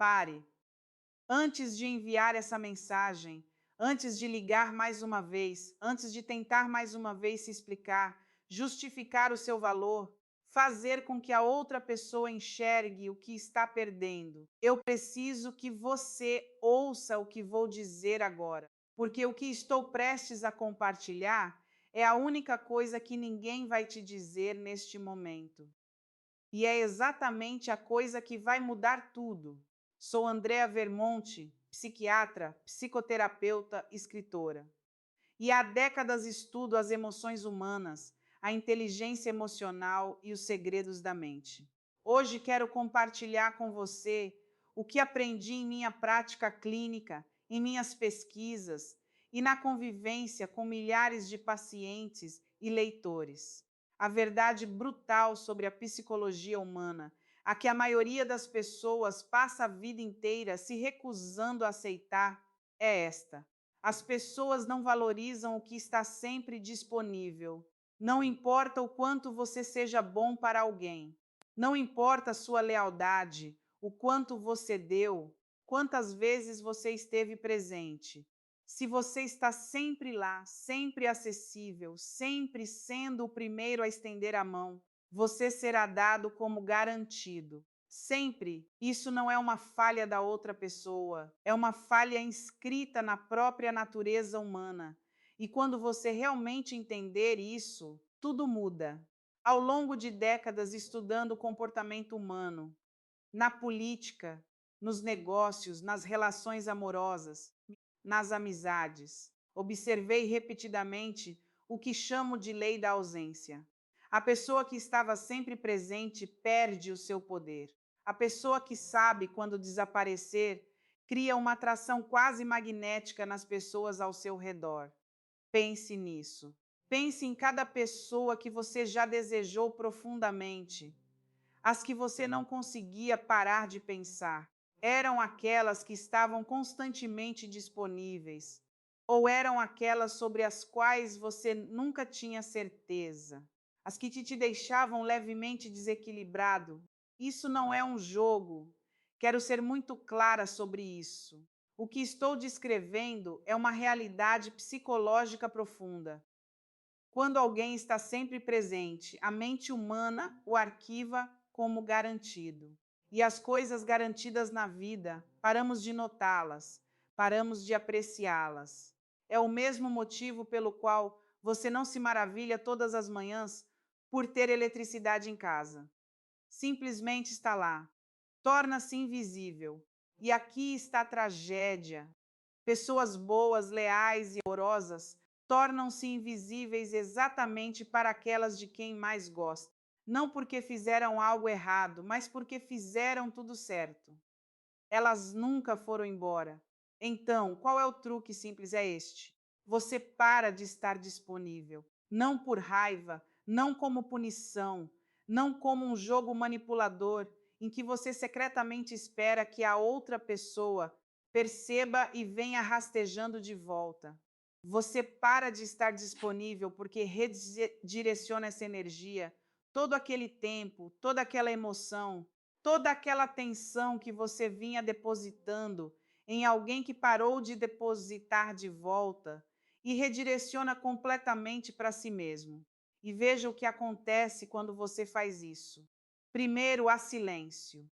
Pare. Antes de enviar essa mensagem, antes de ligar mais uma vez, antes de tentar mais uma vez se explicar, justificar o seu valor, fazer com que a outra pessoa enxergue o que está perdendo. Eu preciso que você ouça o que vou dizer agora, porque o que estou prestes a compartilhar é a única coisa que ninguém vai te dizer neste momento. E é exatamente a coisa que vai mudar tudo. Sou Andrea Vermonte, psiquiatra, psicoterapeuta, escritora. E há décadas estudo as emoções humanas, a inteligência emocional e os segredos da mente. Hoje quero compartilhar com você o que aprendi em minha prática clínica, em minhas pesquisas e na convivência com milhares de pacientes e leitores. A verdade brutal sobre a psicologia humana, a que a maioria das pessoas passa a vida inteira se recusando a aceitar, é esta: as pessoas não valorizam o que está sempre disponível. Não importa o quanto você seja bom para alguém. Não importa a sua lealdade, o quanto você deu, quantas vezes você esteve presente. Se você está sempre lá, sempre acessível, sempre sendo o primeiro a estender a mão, você será dado como garantido. Sempre. Isso não é uma falha da outra pessoa, é uma falha inscrita na própria natureza humana. E quando você realmente entender isso, tudo muda. Ao longo de décadas estudando o comportamento humano, na política, nos negócios, nas relações amorosas, nas amizades, observei repetidamente o que chamo de lei da ausência. A pessoa que estava sempre presente perde o seu poder. A pessoa que sabe quando desaparecer cria uma atração quase magnética nas pessoas ao seu redor. Pense nisso. Pense em cada pessoa que você já desejou profundamente, as que você não conseguia parar de pensar. Eram aquelas que estavam constantemente disponíveis, ou eram aquelas sobre as quais você nunca tinha certeza, as que te deixavam levemente desequilibrado. Isso não é um jogo. Quero ser muito clara sobre isso. O que estou descrevendo é uma realidade psicológica profunda. Quando alguém está sempre presente, a mente humana o arquiva como garantido. E as coisas garantidas na vida, paramos de notá-las, paramos de apreciá-las. É o mesmo motivo pelo qual você não se maravilha todas as manhãs por ter eletricidade em casa. Simplesmente está lá. Torna-se invisível. E aqui está a tragédia. Pessoas boas, leais e amorosas tornam-se invisíveis exatamente para aquelas de quem mais gosta. Não porque fizeram algo errado, mas porque fizeram tudo certo. Elas nunca foram embora. Então, qual é o truque simples? É este: você para de estar disponível. Não por raiva, não como punição, não como um jogo manipulador em que você secretamente espera que a outra pessoa perceba e venha rastejando de volta. Você para de estar disponível porque redireciona essa energia, todo aquele tempo, toda aquela emoção, toda aquela atenção que você vinha depositando em alguém que parou de depositar de volta e redireciona completamente para si mesmo. E veja o que acontece quando você faz isso. Primeiro, há silêncio.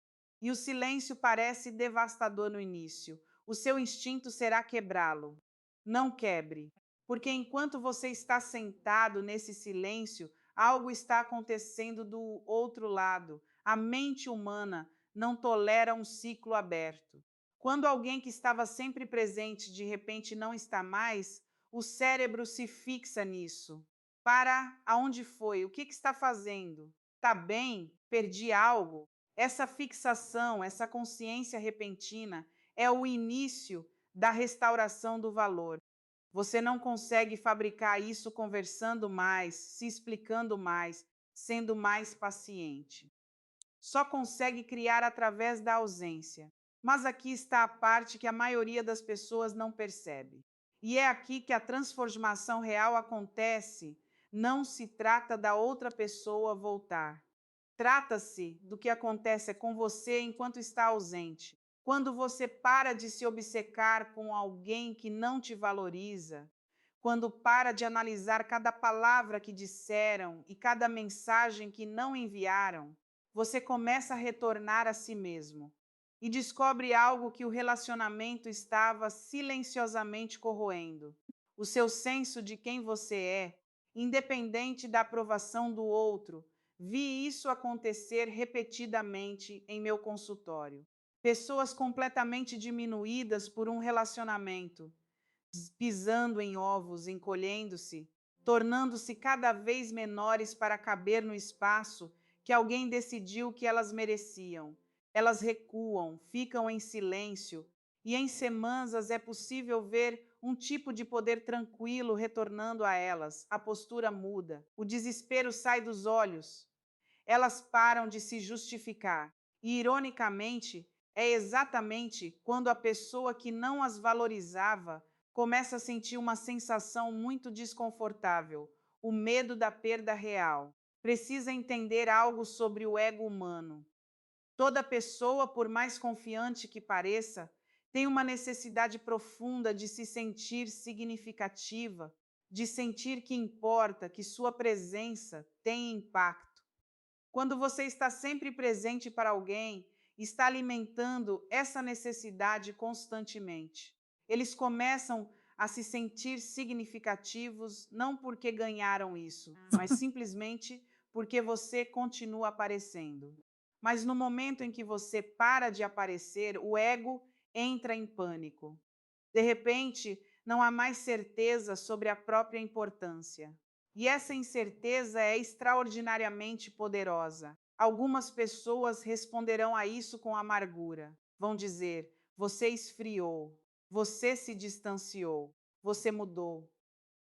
E o silêncio parece devastador no início. O seu instinto será quebrá-lo. Não quebre, porque enquanto você está sentado nesse silêncio, algo está acontecendo do outro lado. A mente humana não tolera um ciclo aberto. Quando alguém que estava sempre presente de repente não está mais, o cérebro se fixa nisso. Para aonde foi? O que está fazendo? Está bem? Perdi algo? Essa fixação, essa consciência repentina é o início da restauração do valor. Você não consegue fabricar isso conversando mais, se explicando mais, sendo mais paciente. Só consegue criar através da ausência. Mas aqui está a parte que a maioria das pessoas não percebe. E é aqui que a transformação real acontece. Não se trata da outra pessoa voltar. Trata-se do que acontece com você enquanto está ausente. Quando você para de se obcecar com alguém que não te valoriza, quando para de analisar cada palavra que disseram e cada mensagem que não enviaram, você começa a retornar a si mesmo e descobre algo que o relacionamento estava silenciosamente corroendo: o seu senso de quem você é, independente da aprovação do outro. Vi isso acontecer repetidamente em meu consultório. Pessoas completamente diminuídas por um relacionamento, pisando em ovos, encolhendo-se, tornando-se cada vez menores para caber no espaço que alguém decidiu que elas mereciam. Elas recuam, ficam em silêncio, e em semanas é possível ver um tipo de poder tranquilo retornando a elas. A postura muda, o desespero sai dos olhos, elas param de se justificar. E, ironicamente, é exatamente quando a pessoa que não as valorizava começa a sentir uma sensação muito desconfortável, o medo da perda real. Precisa entender algo sobre o ego humano. Toda pessoa, por mais confiante que pareça, tem uma necessidade profunda de se sentir significativa, de sentir que importa, que sua presença tem impacto. Quando você está sempre presente para alguém, está alimentando essa necessidade constantemente. Eles começam a se sentir significativos não porque ganharam isso, mas simplesmente porque você continua aparecendo. Mas no momento em que você para de aparecer, o ego entra em pânico. De repente, não há mais certeza sobre a própria importância. E essa incerteza é extraordinariamente poderosa. Algumas pessoas responderão a isso com amargura. Vão dizer: você esfriou, você se distanciou, você mudou.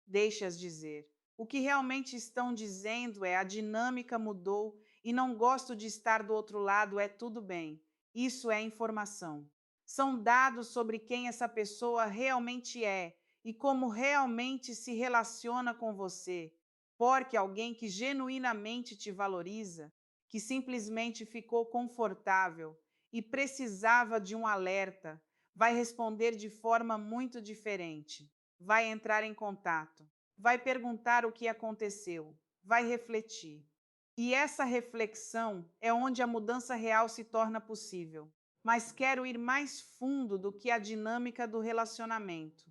Deixe-as dizer. O que realmente estão dizendo é: a dinâmica mudou e não gosto de estar do outro lado, é tudo bem. Isso é informação. São dados sobre quem essa pessoa realmente é e como realmente se relaciona com você. Porque alguém que genuinamente te valoriza, que simplesmente ficou confortável e precisava de um alerta, vai responder de forma muito diferente. Vai entrar em contato, vai perguntar o que aconteceu, vai refletir. E essa reflexão é onde a mudança real se torna possível. Mas quero ir mais fundo do que a dinâmica do relacionamento,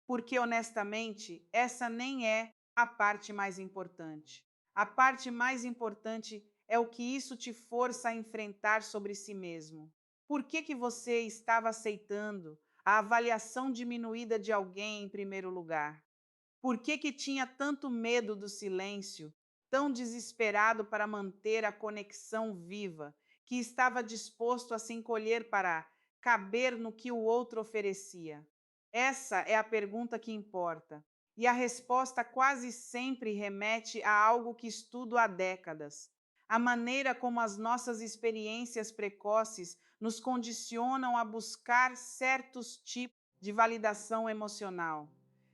porque honestamente, essa nem é a parte mais importante. A parte mais importante é o que isso te força a enfrentar sobre si mesmo. Por que você estava aceitando a avaliação diminuída de alguém em primeiro lugar? Por que tinha tanto medo do silêncio, tão desesperado para manter a conexão viva, que estava disposto a se encolher para caber no que o outro oferecia? Essa é a pergunta que importa. E a resposta quase sempre remete a algo que estudo há décadas. A maneira como as nossas experiências precoces nos condicionam a buscar certos tipos de validação emocional.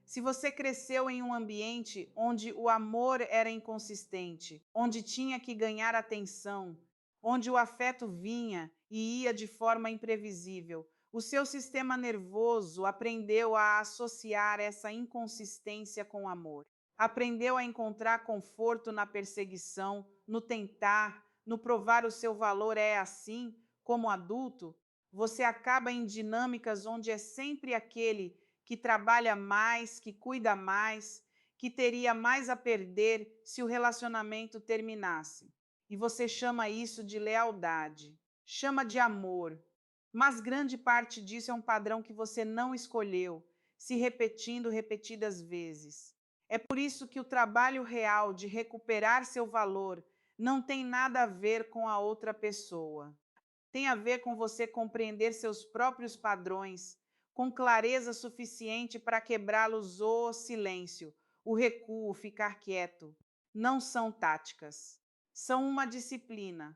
Se você cresceu em um ambiente onde o amor era inconsistente, onde tinha que ganhar atenção, onde o afeto vinha e ia de forma imprevisível, o seu sistema nervoso aprendeu a associar essa inconsistência com amor. Aprendeu a encontrar conforto na perseguição, no tentar, no provar o seu valor. É assim, como adulto, você acaba em dinâmicas onde é sempre aquele que trabalha mais, que cuida mais, que teria mais a perder se o relacionamento terminasse. E você chama isso de lealdade, chama de amor. Mas grande parte disso é um padrão que você não escolheu, se repetindo repetidas vezes. É por isso que o trabalho real de recuperar seu valor não tem nada a ver com a outra pessoa. Tem a ver com você compreender seus próprios padrões com clareza suficiente para quebrá-los. O silêncio, o recuo, ficar quieto. Não são táticas, são uma disciplina.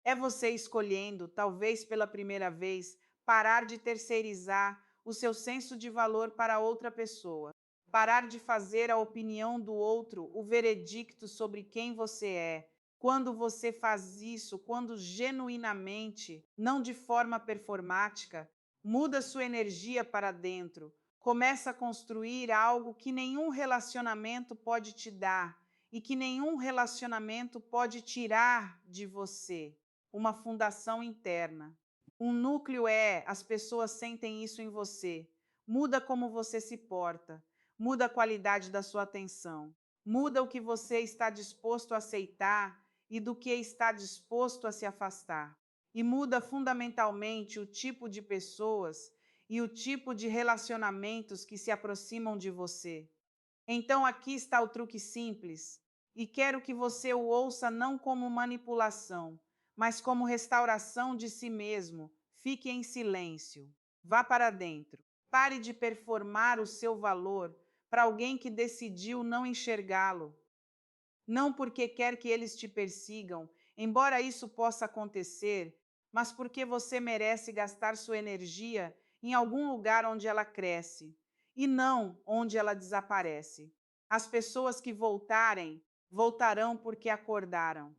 É você escolhendo, talvez pela primeira vez, parar de terceirizar o seu senso de valor para outra pessoa. Parar de fazer a opinião do outro o veredicto sobre quem você é. Quando você faz isso, quando genuinamente, não de forma performática, muda sua energia para dentro, começa a construir algo que nenhum relacionamento pode te dar e que nenhum relacionamento pode tirar de você, uma fundação interna. Um núcleo as pessoas sentem isso em você. Muda como você se porta, muda a qualidade da sua atenção, muda o que você está disposto a aceitar e do que está disposto a se afastar. E muda fundamentalmente o tipo de pessoas e o tipo de relacionamentos que se aproximam de você. Então aqui está o truque simples, e quero que você o ouça não como manipulação, mas como restauração de si mesmo. Fique em silêncio. Vá para dentro. Pare de performar o seu valor para alguém que decidiu não enxergá-lo. Não porque quer que eles te persigam, embora isso possa acontecer, mas porque você merece gastar sua energia em algum lugar onde ela cresce, e não onde ela desaparece. As pessoas que voltarem, voltarão porque acordaram.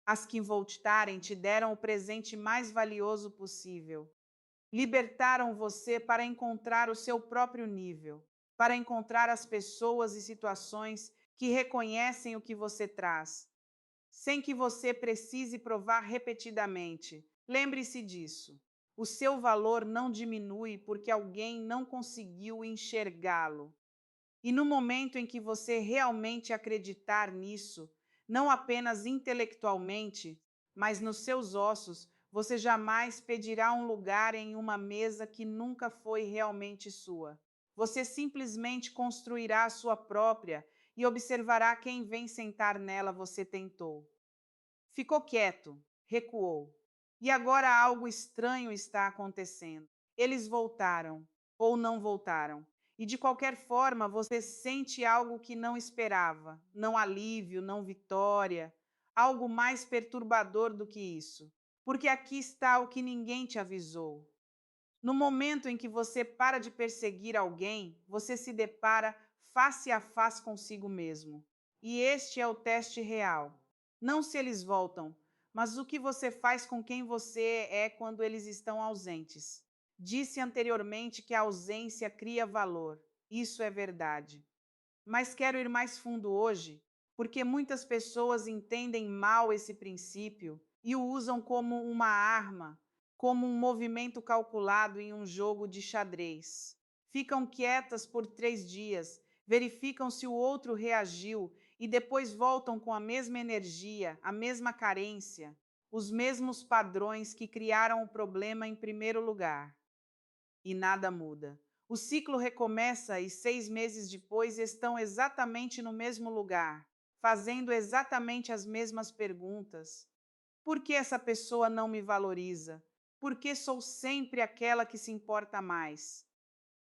As que voltarem te deram o presente mais valioso possível. Libertaram você para encontrar o seu próprio nível, para encontrar as pessoas e situações que reconhecem o que você traz, sem que você precise provar repetidamente. Lembre-se disso. O seu valor não diminui porque alguém não conseguiu enxergá-lo. E no momento em que você realmente acreditar nisso, não apenas intelectualmente, mas nos seus ossos, você jamais pedirá um lugar em uma mesa que nunca foi realmente sua. Você simplesmente construirá a sua própria e observará quem vem sentar nela. Você tentou. Ficou quieto, recuou. E agora algo estranho está acontecendo. Eles voltaram, ou não voltaram. E de qualquer forma, você sente algo que não esperava. Não alívio, não vitória. Algo mais perturbador do que isso. Porque aqui está o que ninguém te avisou. No momento em que você para de perseguir alguém, você se depara face a face consigo mesmo. E este é o teste real. Não se eles voltam, mas o que você faz com quem você é quando eles estão ausentes. Disse anteriormente que a ausência cria valor. Isso é verdade. Mas quero ir mais fundo hoje, porque muitas pessoas entendem mal esse princípio e o usam como uma arma, como um movimento calculado em um jogo de xadrez. Ficam quietas por 3 dias, verificam se o outro reagiu e depois voltam com a mesma energia, a mesma carência, os mesmos padrões que criaram o problema em primeiro lugar. E nada muda. O ciclo recomeça e 6 meses depois estão exatamente no mesmo lugar, fazendo exatamente as mesmas perguntas. Por que essa pessoa não me valoriza? Por que sou sempre aquela que se importa mais?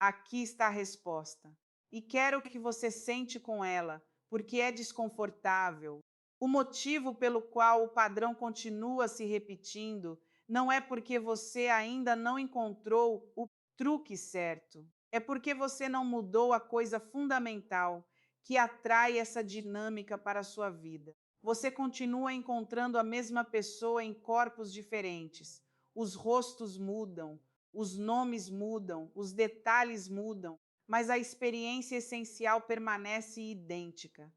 Aqui está a resposta. E quero que você sente com ela, porque é desconfortável. O motivo pelo qual o padrão continua se repetindo não é porque você ainda não encontrou o truque certo. É porque você não mudou a coisa fundamental que atrai essa dinâmica para a sua vida. Você continua encontrando a mesma pessoa em corpos diferentes. Os rostos mudam, os nomes mudam, os detalhes mudam, mas a experiência essencial permanece idêntica.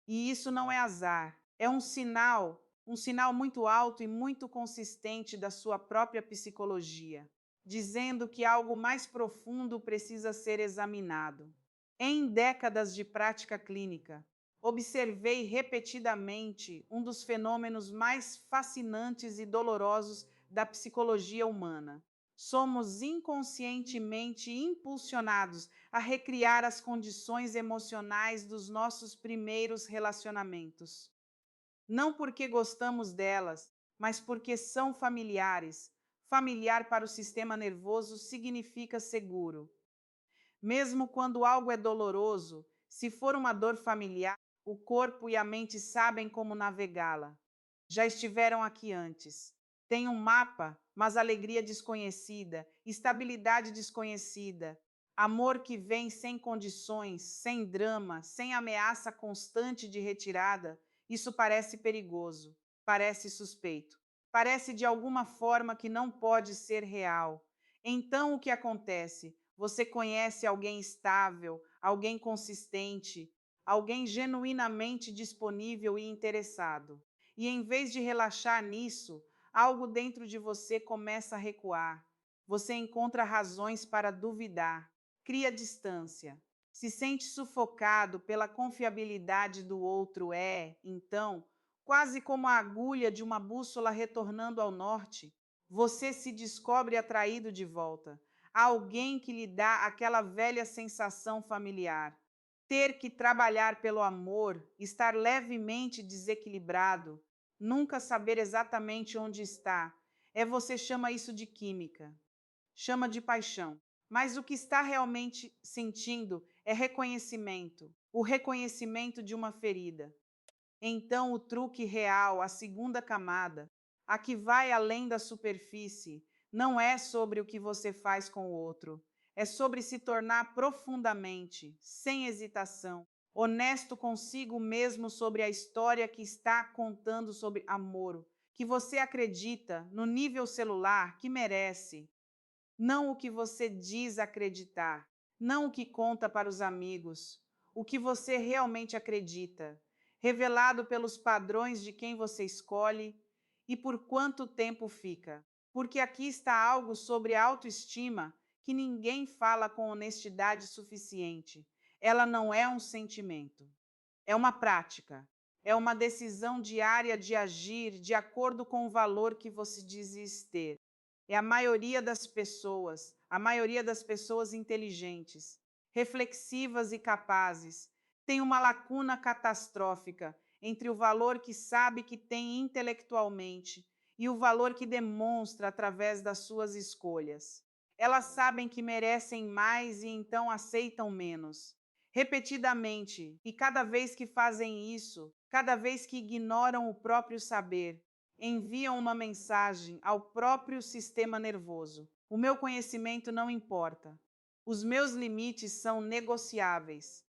E isso não é azar, é um sinal muito alto e muito consistente da sua própria psicologia, dizendo que algo mais profundo precisa ser examinado. Em décadas de prática clínica, observei repetidamente um dos fenômenos mais fascinantes e dolorosos da psicologia humana. Somos inconscientemente impulsionados a recriar as condições emocionais dos nossos primeiros relacionamentos. Não porque gostamos delas, mas porque são familiares. Familiar para o sistema nervoso significa seguro. Mesmo quando algo é doloroso, se for uma dor familiar, o corpo e a mente sabem como navegá-la. Já estiveram aqui antes. Tem um mapa, mas alegria desconhecida, estabilidade desconhecida, amor que vem sem condições, sem drama, sem ameaça constante de retirada, Isso parece perigoso, parece suspeito, parece de alguma forma que não pode ser real. Então o que acontece? Você conhece alguém estável, alguém consistente, alguém genuinamente disponível e interessado. E em vez de relaxar nisso, algo dentro de você começa a recuar. Você encontra razões para duvidar, cria distância, se sente sufocado pela confiabilidade do outro, então, quase como a agulha de uma bússola retornando ao norte, você se descobre atraído de volta a alguém que lhe dá aquela velha sensação familiar. Ter que trabalhar pelo amor, estar levemente desequilibrado, nunca saber exatamente onde está, você chama isso de química, chama de paixão. Mas o que está realmente sentindo é reconhecimento, o reconhecimento de uma ferida. Então, o truque real, a segunda camada, a que vai além da superfície, não é sobre o que você faz com o outro, é sobre se tornar profundamente, sem hesitação, honesto consigo mesmo sobre a história que está contando sobre amor, que você acredita no nível celular que merece, não o que você diz acreditar, não o que conta para os amigos, o que você realmente acredita, revelado pelos padrões de quem você escolhe e por quanto tempo fica. Porque aqui está algo sobre autoestima que ninguém fala com honestidade suficiente. Ela não é um sentimento, é uma prática, é uma decisão diária de agir de acordo com o valor que você diz ter. É a maioria das pessoas inteligentes, reflexivas e capazes, tem uma lacuna catastrófica entre o valor que sabe que tem intelectualmente e o valor que demonstra através das suas escolhas. Elas sabem que merecem mais e então aceitam menos. Repetidamente, e cada vez que fazem isso, cada vez que ignoram o próprio saber, enviam uma mensagem ao próprio sistema nervoso: o meu conhecimento não importa. Os meus limites são negociáveis.